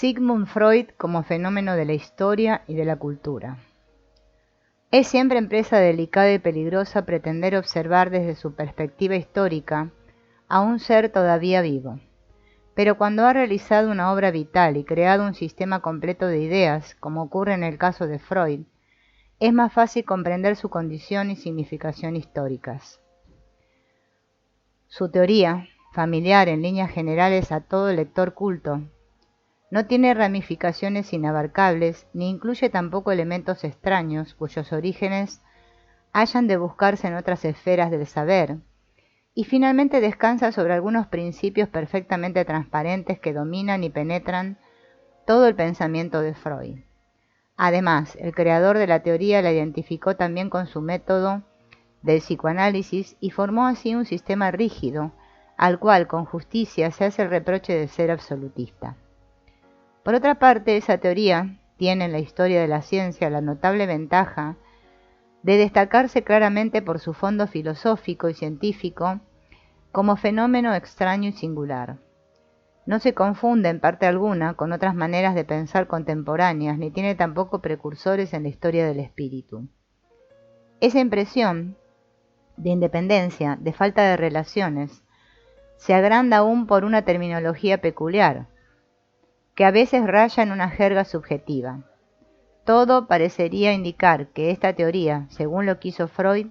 Sigmund Freud como fenómeno de la historia y de la cultura. Es siempre empresa delicada y peligrosa pretender observar desde su perspectiva histórica a un ser todavía vivo. Pero cuando ha realizado una obra vital y creado un sistema completo de ideas, como ocurre en el caso de Freud, es más fácil comprender su condición y significación históricas. Su teoría, familiar en líneas generales a todo lector culto, no tiene ramificaciones inabarcables, ni incluye tampoco elementos extraños cuyos orígenes hayan de buscarse en otras esferas del saber, y finalmente descansa sobre algunos principios perfectamente transparentes que dominan y penetran todo el pensamiento de Freud. Además, el creador de la teoría la identificó también con su método del psicoanálisis y formó así un sistema rígido, al cual con justicia se hace el reproche de ser absolutista. Por otra parte, esa teoría tiene en la historia de la ciencia la notable ventaja de destacarse claramente por su fondo filosófico y científico como fenómeno extraño y singular. No se confunde en parte alguna con otras maneras de pensar contemporáneas, ni tiene tampoco precursores en la historia del espíritu. Esa impresión de independencia, de falta de relaciones, se agranda aún por una terminología peculiar, que a veces raya en una jerga subjetiva. Todo parecería indicar que esta teoría, según lo quiso Freud,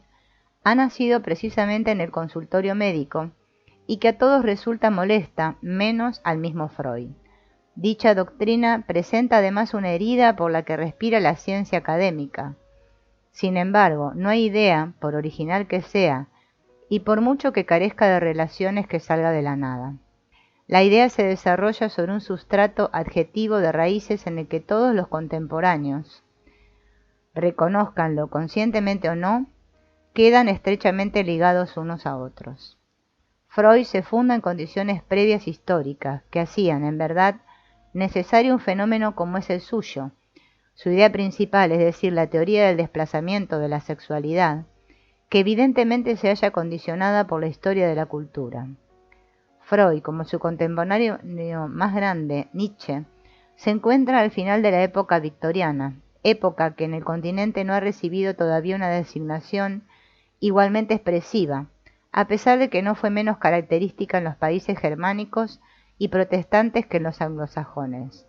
ha nacido precisamente en el consultorio médico y que a todos resulta molesta, menos al mismo Freud. Dicha doctrina presenta además una herida por la que respira la ciencia académica. Sin embargo, no hay idea, por original que sea, y por mucho que carezca de relaciones, que salga de la nada. La idea se desarrolla sobre un sustrato adjetivo de raíces en el que todos los contemporáneos, reconózcanlo conscientemente o no, quedan estrechamente ligados unos a otros. Freud se funda en condiciones previas históricas que hacían, en verdad, necesario un fenómeno como es el suyo. Su idea principal, es decir, la teoría del desplazamiento de la sexualidad, que evidentemente se halla condicionada por la historia de la cultura. Freud, como su contemporáneo más grande, Nietzsche, se encuentra al final de la época victoriana, época que en el continente no ha recibido todavía una designación igualmente expresiva, a pesar de que no fue menos característica en los países germánicos y protestantes que en los anglosajones.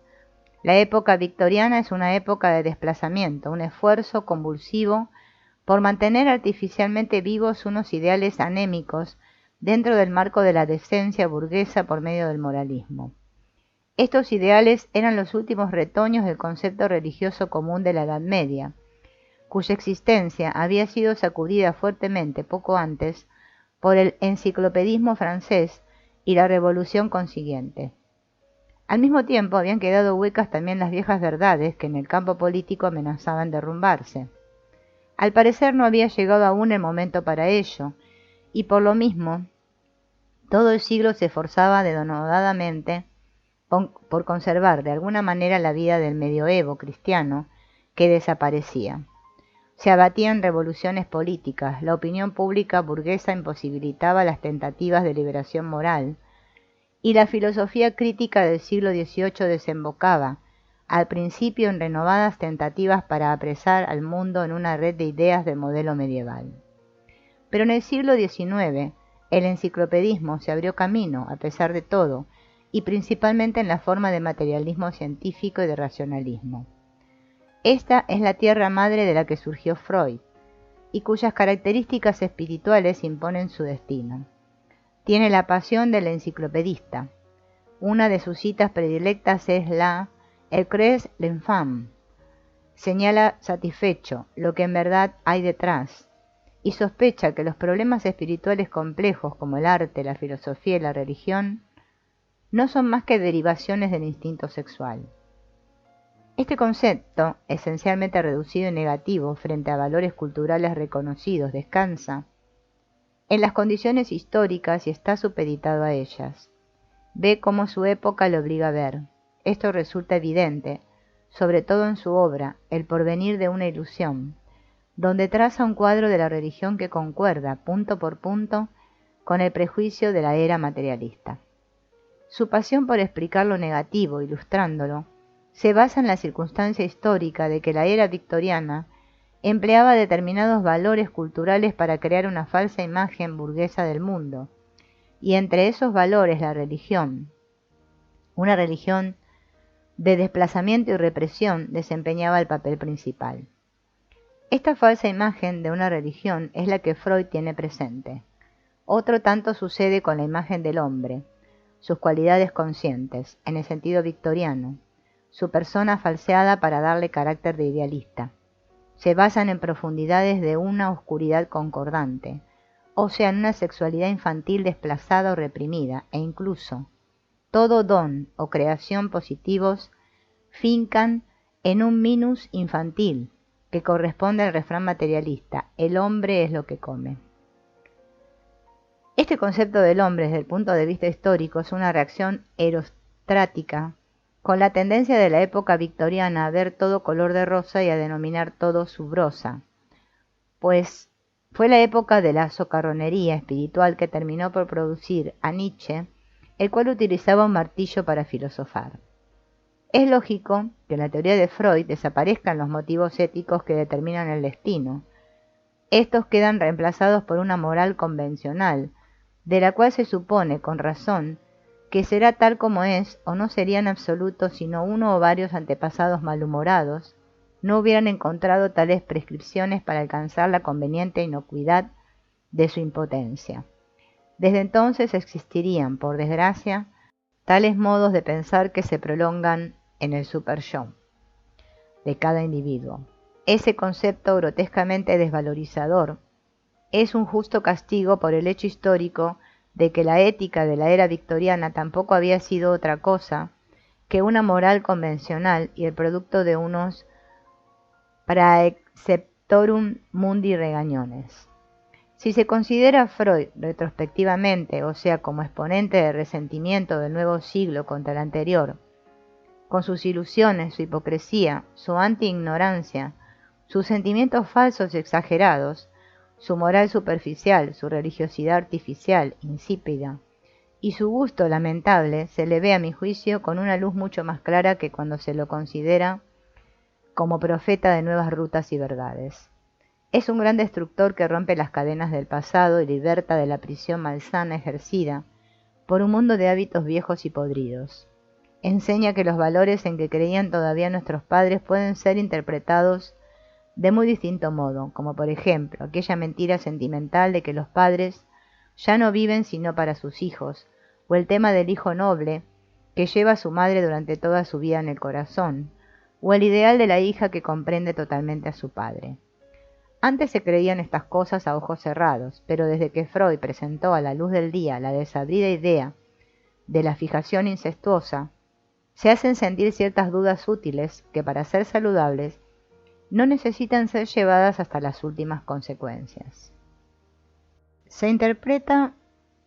La época victoriana es una época de desplazamiento, un esfuerzo convulsivo por mantener artificialmente vivos unos ideales anémicos dentro del marco de la decencia burguesa por medio del moralismo. Estos ideales eran los últimos retoños del concepto religioso común de la Edad Media, cuya existencia había sido sacudida fuertemente poco antes por el enciclopedismo francés y la revolución consiguiente. Al mismo tiempo habían quedado huecas también las viejas verdades que en el campo político amenazaban derrumbarse. Al parecer no había llegado aún el momento para ello, y por lo mismo todo el siglo se esforzaba denodadamente por conservar de alguna manera la vida del medioevo cristiano que desaparecía. Se abatían revoluciones políticas, la opinión pública burguesa imposibilitaba las tentativas de liberación moral, y la filosofía crítica del siglo XVIII desembocaba, al principio en renovadas tentativas para apresar al mundo en una red de ideas de modelo medieval. Pero en el siglo XIX, el enciclopedismo se abrió camino, a pesar de todo, y principalmente en la forma de materialismo científico y de racionalismo. Esta es la tierra madre de la que surgió Freud, y cuyas características espirituales imponen su destino. Tiene la pasión del enciclopedista. Una de sus citas predilectas es la «Elle creuse l'infâme». Señala satisfecho lo que en verdad hay detrás, y sospecha que los problemas espirituales complejos como el arte, la filosofía y la religión no son más que derivaciones del instinto sexual. Este concepto, esencialmente reducido y negativo frente a valores culturales reconocidos, descansa en las condiciones históricas y está supeditado a ellas. Ve cómo su época le obliga a ver. Esto resulta evidente, sobre todo en su obra, El porvenir de una ilusión, donde traza un cuadro de la religión que concuerda, punto por punto, con el prejuicio de la era materialista. Su pasión por explicar lo negativo, ilustrándolo, se basa en la circunstancia histórica de que la era victoriana empleaba determinados valores culturales para crear una falsa imagen burguesa del mundo, y entre esos valores la religión, una religión de desplazamiento y represión, desempeñaba el papel principal. Esta falsa imagen de una religión es la que Freud tiene presente. Otro tanto sucede con la imagen del hombre, sus cualidades conscientes, en el sentido victoriano, su persona falseada para darle carácter de idealista. Se basan en profundidades de una oscuridad concordante, o sea, en una sexualidad infantil desplazada o reprimida, e incluso todo don o creación positivos fincan en un minus infantil, que corresponde al refrán materialista: el hombre es lo que come. Este concepto del hombre desde el punto de vista histórico es una reacción erostrática con la tendencia de la época victoriana a ver todo color de rosa y a denominar todo subrosa, pues fue la época de la socarronería espiritual que terminó por producir a Nietzsche, el cual utilizaba un martillo para filosofar. Es lógico que en la teoría de Freud desaparezcan los motivos éticos que determinan el destino. Estos quedan reemplazados por una moral convencional, de la cual se supone, con razón, que será tal como es, o no sería en absoluto sino uno o varios antepasados malhumorados no hubieran encontrado tales prescripciones para alcanzar la conveniente inocuidad de su impotencia. Desde entonces existirían, por desgracia, tales modos de pensar que se prolongan en el super-yo de cada individuo. Ese concepto grotescamente desvalorizador es un justo castigo por el hecho histórico de que la ética de la era victoriana tampoco había sido otra cosa que una moral convencional y el producto de unos praeceptorum mundi regañones. Si se considera a Freud retrospectivamente, o sea, como exponente de resentimiento del nuevo siglo contra el anterior, con sus ilusiones, su hipocresía, su anti-ignorancia, sus sentimientos falsos y exagerados, su moral superficial, su religiosidad artificial, insípida, y su gusto lamentable, se le ve, a mi juicio, con una luz mucho más clara que cuando se lo considera como profeta de nuevas rutas y verdades. Es un gran destructor que rompe las cadenas del pasado y liberta de la prisión malsana ejercida por un mundo de hábitos viejos y podridos. Enseña que los valores en que creían todavía nuestros padres pueden ser interpretados de muy distinto modo, como por ejemplo aquella mentira sentimental de que los padres ya no viven sino para sus hijos, o el tema del hijo noble que lleva a su madre durante toda su vida en el corazón, o el ideal de la hija que comprende totalmente a su padre. Antes se creían estas cosas a ojos cerrados, pero desde que Freud presentó a la luz del día la desabrida idea de la fijación incestuosa, se hacen sentir ciertas dudas útiles que, para ser saludables, no necesitan ser llevadas hasta las últimas consecuencias. Se interpreta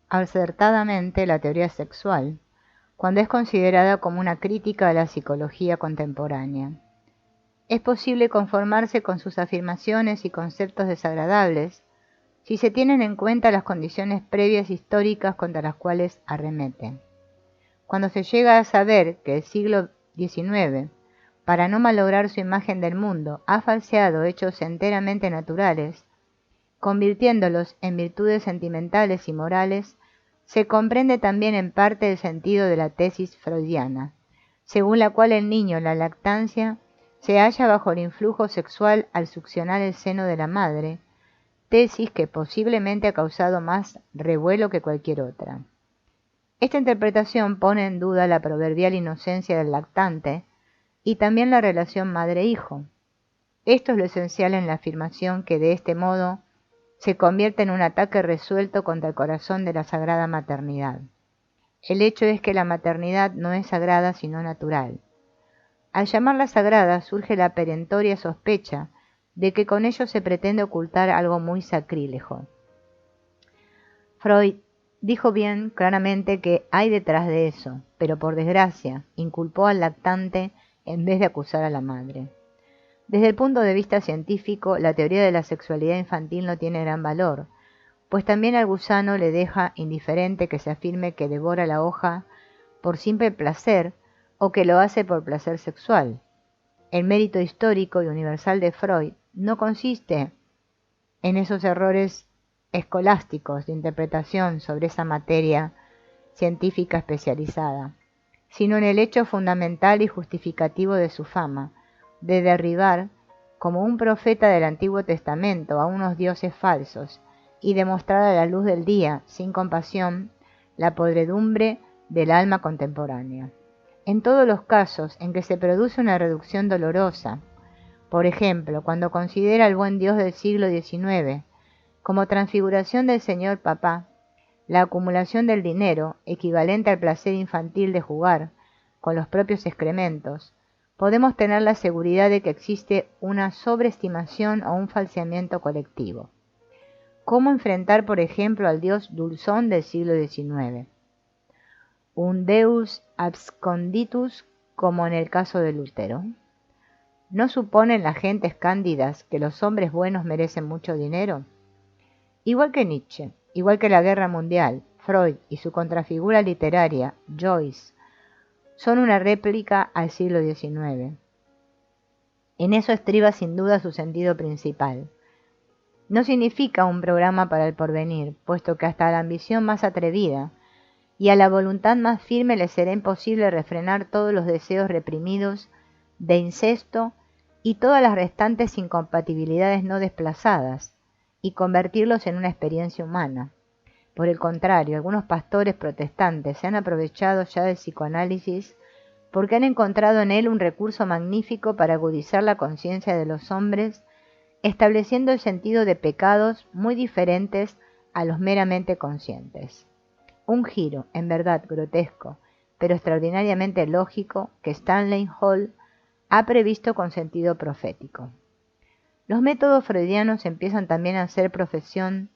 acertadamente la teoría sexual cuando es considerada como una crítica a la psicología contemporánea. Es posible conformarse con sus afirmaciones y conceptos desagradables si se tienen en cuenta las condiciones previas históricas contra las cuales arremete. Cuando se llega a saber que el siglo XIX, para no malograr su imagen del mundo, ha falseado hechos enteramente naturales, convirtiéndolos en virtudes sentimentales y morales, se comprende también en parte el sentido de la tesis freudiana, según la cual el niño en la lactancia se halla bajo el influjo sexual al succionar el seno de la madre, tesis que posiblemente ha causado más revuelo que cualquier otra. Esta interpretación pone en duda la proverbial inocencia del lactante y también la relación madre-hijo. Esto es lo esencial en la afirmación que de este modo se convierte en un ataque resuelto contra el corazón de la sagrada maternidad. El hecho es que la maternidad no es sagrada sino natural. Al llamarla sagrada surge la perentoria sospecha de que con ello se pretende ocultar algo muy sacrílego. Freud dijo bien claramente que hay detrás de eso, pero por desgracia inculpó al lactante en vez de acusar a la madre. Desde el punto de vista científico, la teoría de la sexualidad infantil no tiene gran valor, pues también al gusano le deja indiferente que se afirme que devora la hoja por simple placer, o que lo hace por placer sexual. El mérito histórico y universal de Freud no consiste en esos errores escolásticos de interpretación sobre esa materia científica especializada, sino en el hecho fundamental y justificativo de su fama, de derribar, como un profeta del Antiguo Testamento, a unos dioses falsos y demostrar a la luz del día, sin compasión, la podredumbre del alma contemporánea. En todos los casos en que se produce una reducción dolorosa, por ejemplo, cuando considera al buen Dios del siglo XIX como transfiguración del señor Papá, la acumulación del dinero, equivalente al placer infantil de jugar con los propios excrementos, podemos tener la seguridad de que existe una sobreestimación o un falseamiento colectivo. ¿Cómo enfrentar, por ejemplo, al dios dulzón del siglo XIX? Un deus absconditus, como en el caso de Lutero. ¿No suponen las gentes cándidas que los hombres buenos merecen mucho dinero? Igual que Nietzsche, igual que la Guerra Mundial, Freud y su contrafigura literaria, Joyce, son una réplica al siglo XIX. En eso estriba sin duda su sentido principal. No significa un programa para el porvenir, puesto que hasta a la ambición más atrevida y a la voluntad más firme le será imposible refrenar todos los deseos reprimidos de incesto y todas las restantes incompatibilidades no desplazadas, y convertirlos en una experiencia humana. Por el contrario, algunos pastores protestantes se han aprovechado ya del psicoanálisis porque han encontrado en él un recurso magnífico para agudizar la conciencia de los hombres, estableciendo el sentido de pecados muy diferentes a los meramente conscientes. Un giro, en verdad grotesco, pero extraordinariamente lógico, que Stanley Hall ha previsto con sentido profético. Los métodos freudianos empiezan también a hacer profesión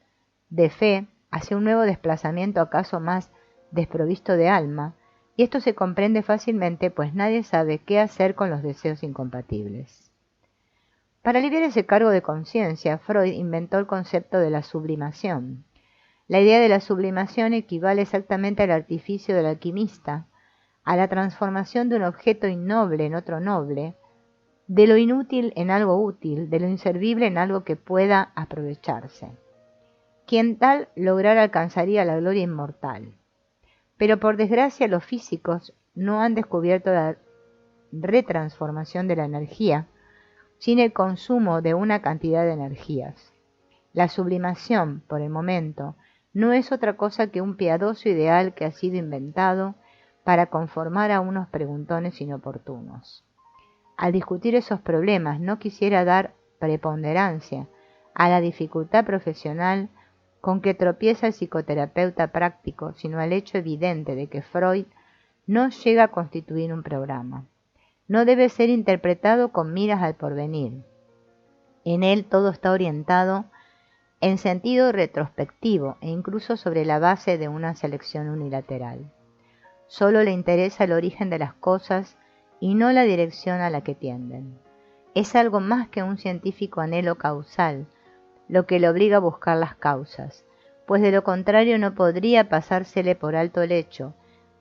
de fe hacia un nuevo desplazamiento acaso más desprovisto de alma, y esto se comprende fácilmente, pues nadie sabe qué hacer con los deseos incompatibles. Para aliviar ese cargo de conciencia, Freud inventó el concepto de la sublimación. La idea de la sublimación equivale exactamente al artificio del alquimista, a la transformación de un objeto innoble en otro noble, de lo inútil en algo útil, de lo inservible en algo que pueda aprovecharse. Quien tal lograra alcanzaría la gloria inmortal. Pero por desgracia los físicos no han descubierto la retransformación de la energía sin el consumo de una cantidad de energías. La sublimación, por el momento, no es otra cosa que un piadoso ideal que ha sido inventado para conformar a unos preguntones inoportunos. Al discutir esos problemas no quisiera dar preponderancia a la dificultad profesional con que tropieza el psicoterapeuta práctico, sino al hecho evidente de que Freud no llega a constituir un programa. No debe ser interpretado con miras al porvenir. En él todo está orientado en sentido retrospectivo e incluso sobre la base de una selección unilateral. Solo le interesa el origen de las cosas y no la dirección a la que tienden. Es algo más que un científico anhelo causal, lo que le obliga a buscar las causas, pues de lo contrario no podría pasársele por alto el hecho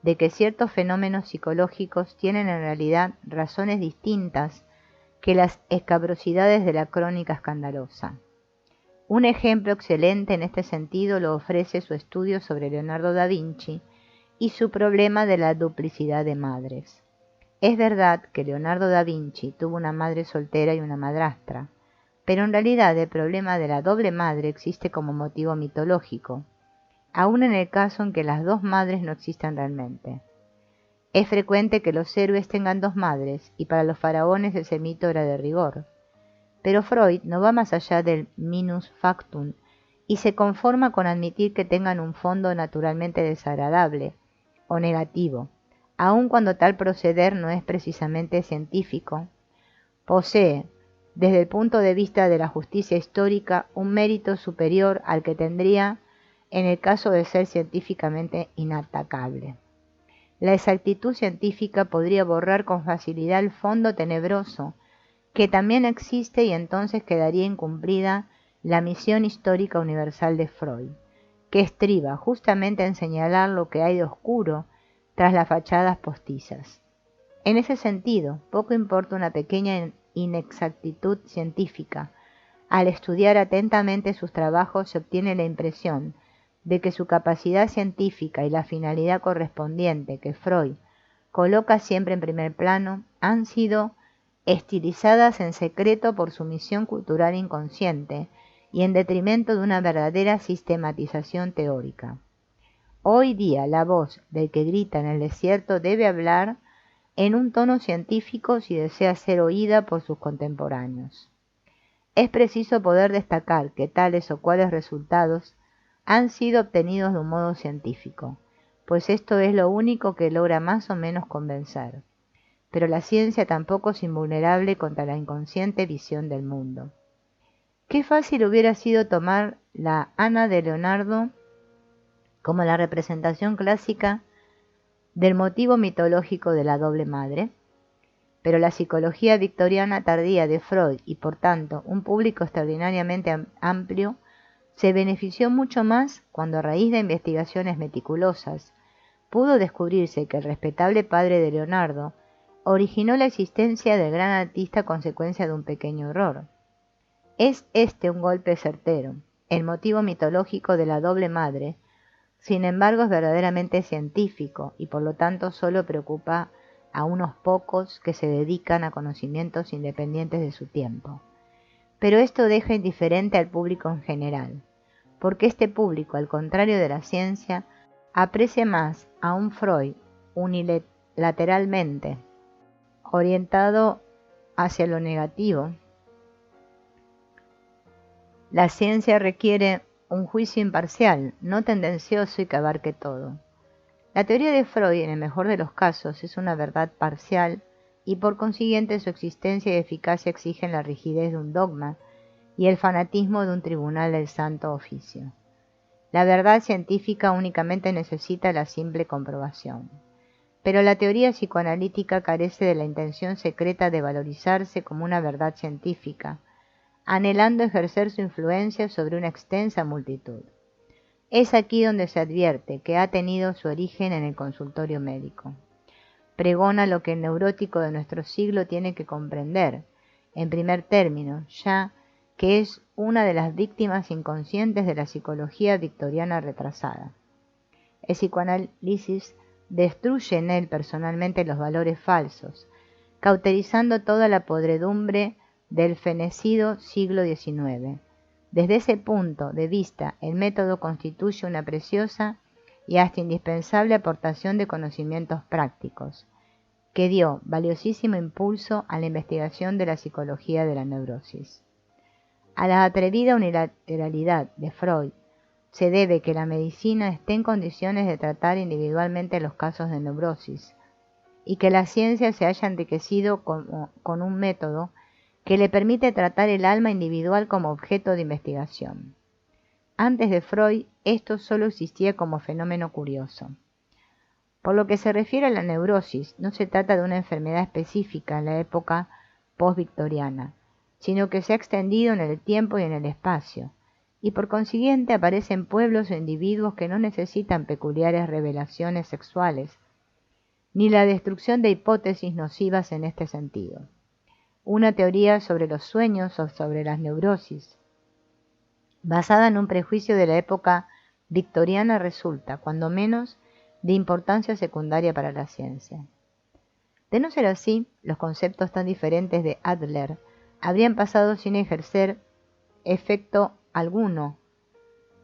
de que ciertos fenómenos psicológicos tienen en realidad razones distintas que las escabrosidades de la crónica escandalosa. Un ejemplo excelente en este sentido lo ofrece su estudio sobre Leonardo da Vinci y su problema de la duplicidad de madres. Es verdad que Leonardo da Vinci tuvo una madre soltera y una madrastra, pero en realidad el problema de la doble madre existe como motivo mitológico, aun en el caso en que las dos madres no existan realmente. Es frecuente que los héroes tengan dos madres, y para los faraones ese mito era de rigor. Pero Freud no va más allá del minus factum y se conforma con admitir que tengan un fondo naturalmente desagradable o negativo, aun cuando tal proceder no es precisamente científico. Posee, desde el punto de vista de la justicia histórica, un mérito superior al que tendría en el caso de ser científicamente inatacable. La exactitud científica podría borrar con facilidad el fondo tenebroso que también existe, y entonces quedaría incumplida la misión histórica universal de Freud, que estriba justamente en señalar lo que hay de oscuro tras las fachadas postizas. En ese sentido, poco importa una pequeña inexactitud científica. Al estudiar atentamente sus trabajos se obtiene la impresión de que su capacidad científica y la finalidad correspondiente que Freud coloca siempre en primer plano han sido estilizadas en secreto por su misión cultural inconsciente y en detrimento de una verdadera sistematización teórica. Hoy día la voz del que grita en el desierto debe hablar en un tono científico si desea ser oída por sus contemporáneos. Es preciso poder destacar que tales o cuales resultados han sido obtenidos de un modo científico, pues esto es lo único que logra más o menos convencer. Pero la ciencia tampoco es invulnerable contra la inconsciente visión del mundo. Qué fácil hubiera sido tomar la Ana de Leonardo como la representación clásica del motivo mitológico de la doble madre, pero la psicología victoriana tardía de Freud y por tanto un público extraordinariamente amplio se benefició mucho más cuando a raíz de investigaciones meticulosas pudo descubrirse que el respetable padre de Leonardo originó la existencia del gran artista a consecuencia de un pequeño error. Es este un golpe certero. El motivo mitológico de la doble madre, sin embargo, es verdaderamente científico y por lo tanto solo preocupa a unos pocos que se dedican a conocimientos independientes de su tiempo. Pero esto deja indiferente al público en general, porque este público, al contrario de la ciencia, aprecia más a un Freud unilateralmente orientado hacia lo negativo. La ciencia requiere un juicio imparcial, no tendencioso y que abarque todo. La teoría de Freud, en el mejor de los casos, es una verdad parcial y por consiguiente su existencia y eficacia exigen la rigidez de un dogma y el fanatismo de un tribunal del santo oficio. La verdad científica únicamente necesita la simple comprobación. Pero la teoría psicoanalítica carece de la intención secreta de valorizarse como una verdad científica, anhelando ejercer su influencia sobre una extensa multitud. Es aquí donde se advierte que ha tenido su origen en el consultorio médico. Pregona lo que el neurótico de nuestro siglo tiene que comprender, en primer término, ya que es una de las víctimas inconscientes de la psicología victoriana retrasada. El psicoanálisis destruye en él personalmente los valores falsos, cauterizando toda la podredumbre del fenecido siglo XIX. Desde ese punto de vista, el método constituye una preciosa y hasta indispensable aportación de conocimientos prácticos, que dio valiosísimo impulso a la investigación de la psicología de la neurosis. A la atrevida unilateralidad de Freud se debe que la medicina esté en condiciones de tratar individualmente los casos de neurosis y que la ciencia se haya enriquecido con un método que le permite tratar el alma individual como objeto de investigación. Antes de Freud, esto solo existía como fenómeno curioso. Por lo que se refiere a la neurosis, no se trata de una enfermedad específica en la época post-victoriana, sino que se ha extendido en el tiempo y en el espacio, y por consiguiente aparecen pueblos o individuos que no necesitan peculiares revelaciones sexuales, ni la destrucción de hipótesis nocivas en este sentido. Una teoría sobre los sueños o sobre las neurosis, basada en un prejuicio de la época victoriana, resulta, cuando menos, de importancia secundaria para la ciencia. De no ser así, los conceptos tan diferentes de Adler habrían pasado sin ejercer efecto alguno.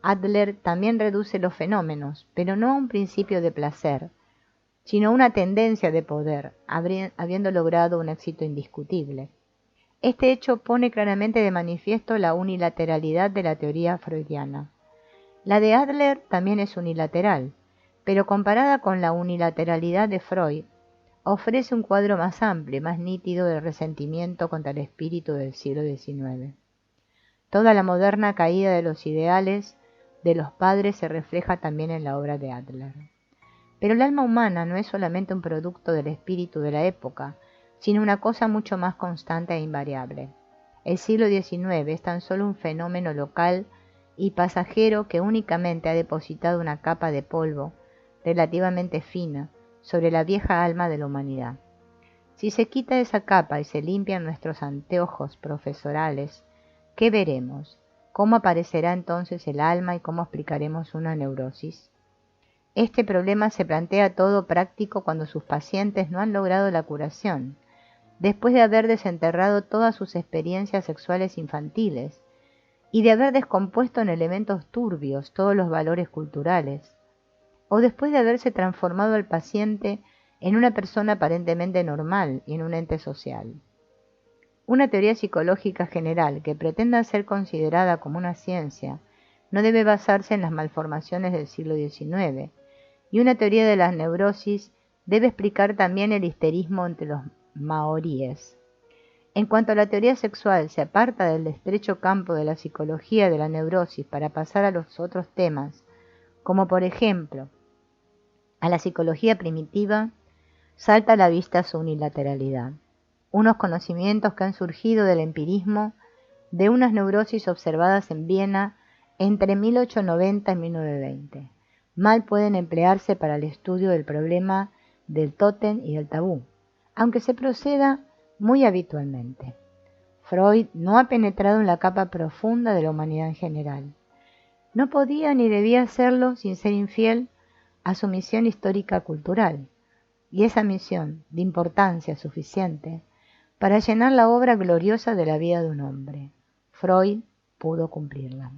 Adler también reduce los fenómenos, pero no a un principio de placer, sino a una tendencia de poder, habiendo logrado un éxito indiscutible. Este hecho pone claramente de manifiesto la unilateralidad de la teoría freudiana. La de Adler también es unilateral, pero comparada con la unilateralidad de Freud, ofrece un cuadro más amplio y más nítido del resentimiento contra el espíritu del siglo XIX. Toda la moderna caída de los ideales de los padres se refleja también en la obra de Adler. Pero el alma humana no es solamente un producto del espíritu de la época, sino una cosa mucho más constante e invariable. El siglo XIX es tan solo un fenómeno local y pasajero que únicamente ha depositado una capa de polvo relativamente fina sobre la vieja alma de la humanidad. Si se quita esa capa y se limpian nuestros anteojos profesorales, ¿qué veremos? ¿Cómo aparecerá entonces el alma y cómo explicaremos una neurosis? Este problema se plantea todo práctico cuando sus pacientes no han logrado la curación, después de haber desenterrado todas sus experiencias sexuales infantiles y de haber descompuesto en elementos turbios todos los valores culturales, o después de haberse transformado al paciente en una persona aparentemente normal y en un ente social. Una teoría psicológica general que pretenda ser considerada como una ciencia no debe basarse en las malformaciones del siglo XIX, y una teoría de las neurosis debe explicar también el histerismo entre los maoríes. En cuanto a la teoría sexual, se aparta del estrecho campo de la psicología de la neurosis para pasar a los otros temas, como por ejemplo, a la psicología primitiva, salta a la vista su unilateralidad, unos conocimientos que han surgido del empirismo de unas neurosis observadas en Viena entre 1890 y 1920. Mal pueden emplearse para el estudio del problema del tótem y del tabú, aunque se proceda muy habitualmente. Freud no ha penetrado en la capa profunda de la humanidad en general. No podía ni debía hacerlo sin ser infiel a su misión histórica cultural, y esa misión de importancia suficiente para llenar la obra gloriosa de la vida de un hombre. Freud pudo cumplirla.